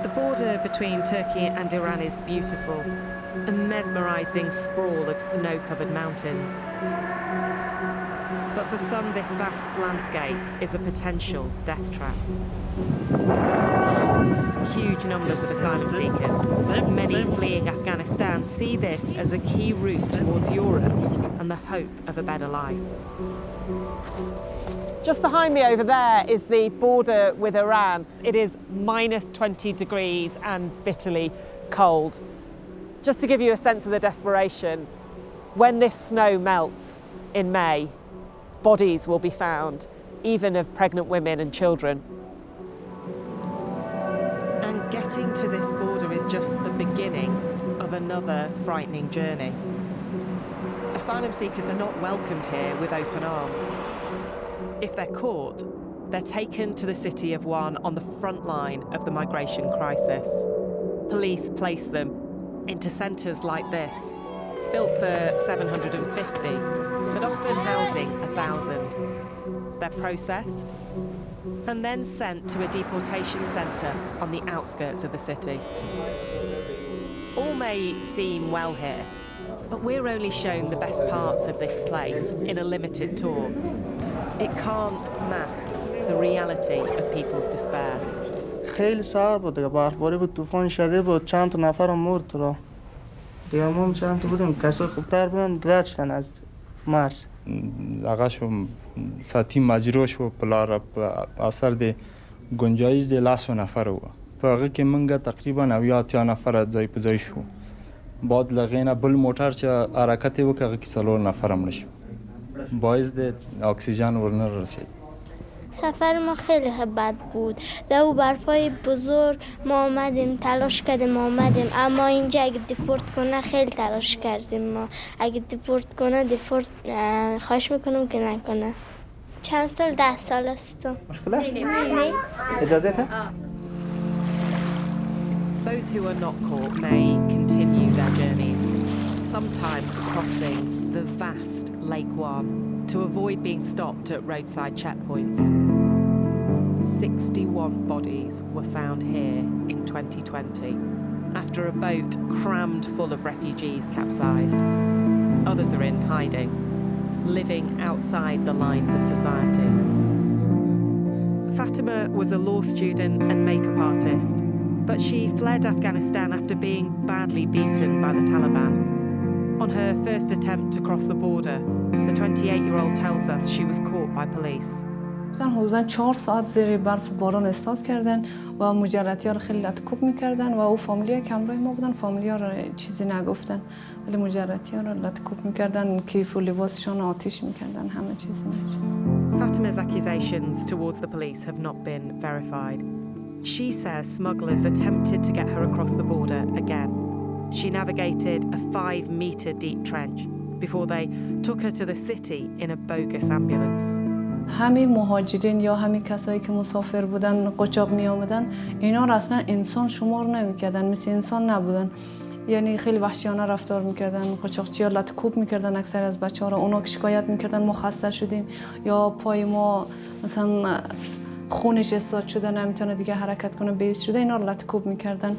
The border between Turkey and Iran is beautiful, a mesmerising sprawl of snow-covered mountains. But for some, this vast landscape is a potential death trap. Huge numbers of asylum seekers, many fleeing Afghanistan, see this as a key route towards Europe and the hope of a better life. Just behind me over there is the border with Iran. It is minus 20 degrees and bitterly cold. Just to give you a sense of the desperation, when this snow melts in May, bodies will be found, even of pregnant women and children. And getting to this border is just the beginning of another frightening journey. Asylum seekers are not welcomed here with open arms. If they're caught, they're taken to the city of One on the front line of the migration crisis. Police place them into centres like this, built for 750, but often housing 1,000. They're processed and then sent to a deportation centre on the outskirts of the city. All may seem well here, but we're only shown the best parts of this place in a limited tour. It can't mask the reality of people's despair. خیلی سخت بود دیگه، برفباری بود، طوفان شدید بود، چند تا نفر مرد تو راه. دیگه ما چند تا بودیم، کسا خوبتر بودن رد شدن از مرز. آقاشو ساعتی مجروش و پلار اثر دی گنجایش دی لاس نفر و باقی که منگه تقریبا 90 نفر جای په ځای شو. بعد لغینا بل موټر چې حرکت وکړ که 4 نفر مړ شو. باعث د اکسیژن ورنه رسید. سفر ما خیلی بد بود. در برفای بزرگ ما آمدیم، تلاش کردیم آمدیم، اما اینجا اگه دیپورت کنه خیلی تلاش کردیم ما. اگه دیپورت کنه خواهش میکنم که نکنه. چند سال؟ 10 سال هستم. اجازه ده؟ Those who are not caught may continue their journeys, sometimes crossing the vast Lake One to avoid being stopped at roadside checkpoints. 61 bodies were found here in 2020 after a boat crammed full of refugees capsized. Others are in hiding, living outside the lines of society. Fatima was a law student and makeup artist, but she fled Afghanistan after being badly beaten by the Taliban. On her first attempt to cross the border, the 28-year-old tells us she was caught by police. حدوداً 4 ساعت زیر برف باران استاد کردن و مجردی‌ها رو خیلی لطکوب می‌کردن و او فامیلی‌ها که همراه ما بودن فامیلی‌ها رو چیزی نگفتن ولی مجردی‌ها رو لطکوب می‌کردن کیف و لباسشون آتیش می‌کردن همه چیز نشه. Fatima's accusations towards the police have not been verified. She says smugglers attempted to get her across the border again. She navigated a 5-metre deep trench before they took her to the city in a bogus ambulance. همه مهاجرین یا همه کسایی که مسافر بودن قاچاق می آمدن اینا را اصلا انسان شمار نمی‌کردن، مثل انسان نبودن. یعنی خیلی وحشیانه رفتار می‌کردن، قاچاقچی‌ها لطکوب می‌کردن اکثر از بچه‌ها را. اونا که شکایت می‌کردن ما خسته شدیم یا پای ما مثلا خونش استاد شده نمیتونه دیگه حرکت کنه بیس شده اینا رو لطکوب می‌کردن.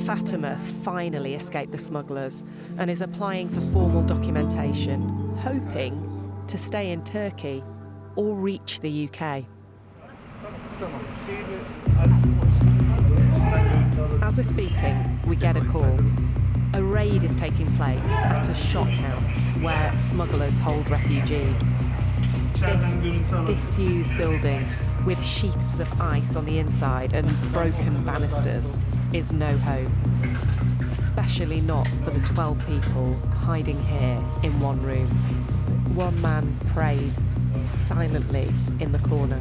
Fatima finally escaped the smugglers and is applying for formal documentation, hoping to stay in Turkey or reach the UK. As we're speaking, we get a call. A raid is taking place at a shop house where smugglers hold refugees. This disused building with sheaths of ice on the inside and broken banisters is no home, especially not for the 12 people hiding here in one room. One man prays silently in the corner.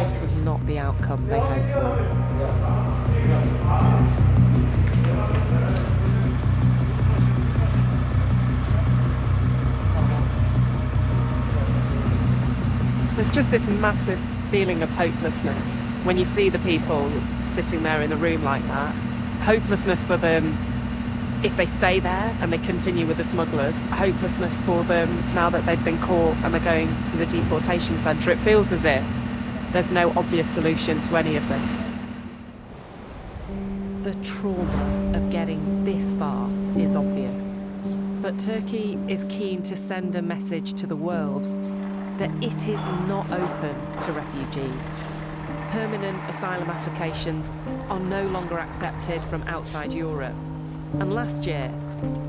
This was not the outcome they hoped for. There's just this massive feeling of hopelessness when you see the people sitting there in a room like that. Hopelessness for them if they stay there and they continue with the smugglers. Hopelessness for them now that they've been caught and they're going to the deportation centre. It feels as if there's no obvious solution to any of this. The trauma of getting this far is obvious. But Turkey is keen to send a message to the world that it is not open to refugees. Permanent asylum applications are no longer accepted from outside Europe. And last year,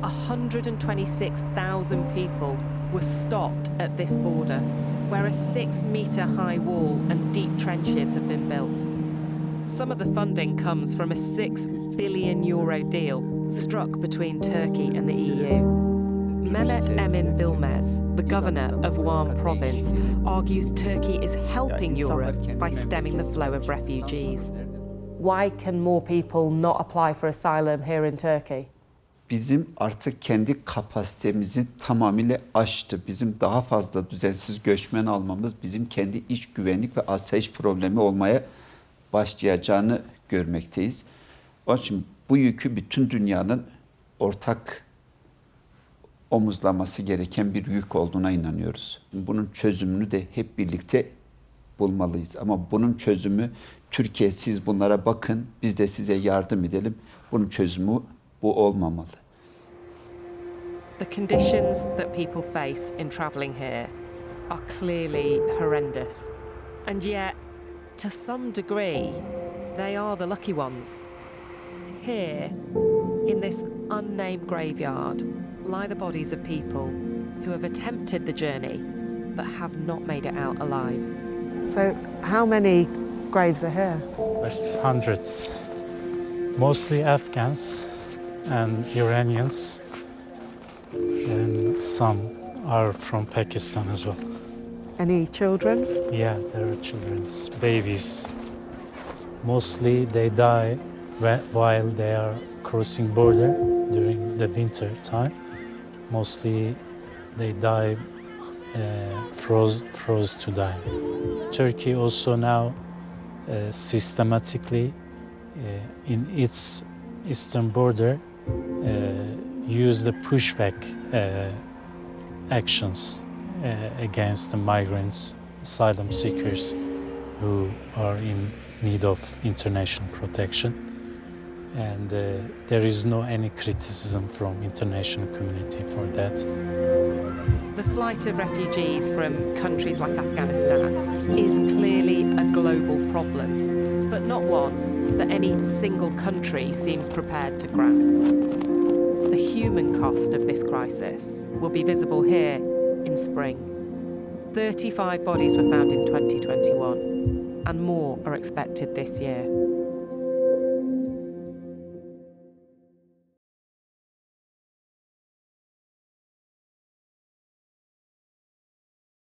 126,000 people were stopped at this border, where a 6-metre high wall and deep trenches have been built. Some of the funding comes from a €6 billion deal struck between Turkey and the EU. Mehmet Emin Bilmez, the governor of Van province, argues Turkey is helping Europe by stemming the flow of refugees. Why can more people not apply for asylum here in Turkey? Bizim artık kendi kapasitemizi tamamıyla aştı. Bizim daha fazla düzensiz göçmen almamız bizim kendi iç güvenlik ve asayiş problemi olmaya başlayacağını görmekteyiz. Onun için bu yükü bütün dünyanın ortak omuzlaması gereken bir yük olduğuna inanıyoruz. Bunun çözümünü de hep birlikte bulmalıyız. Ama bunun çözümü Türkiye siz bunlara bakın, biz de size yardım edelim. Bunun çözümü bu olmamalı. The conditions that people face in travelling here are clearly horrendous. And yet, to some degree, they are the lucky ones. Here, in this unnamed graveyard, lie the bodies of people who have attempted the journey but have not made it out alive. So, how many graves are here? It's hundreds, mostly Afghans and Iranians, and some are from Pakistan as well. Any children? Yeah, there are children, babies. Mostly they die while they are crossing border during the winter time. Mostly they die froze to die. Turkey also now systematically in its eastern border use the pushback actions against the migrants, asylum seekers who are in need of international protection. And there is no any criticism from international community for that. The flight of refugees from countries like Afghanistan is clearly a global problem, but not one that any single country seems prepared to grasp. The human cost of this crisis will be visible here in spring. 35 bodies were found in 2021, and more are expected this year.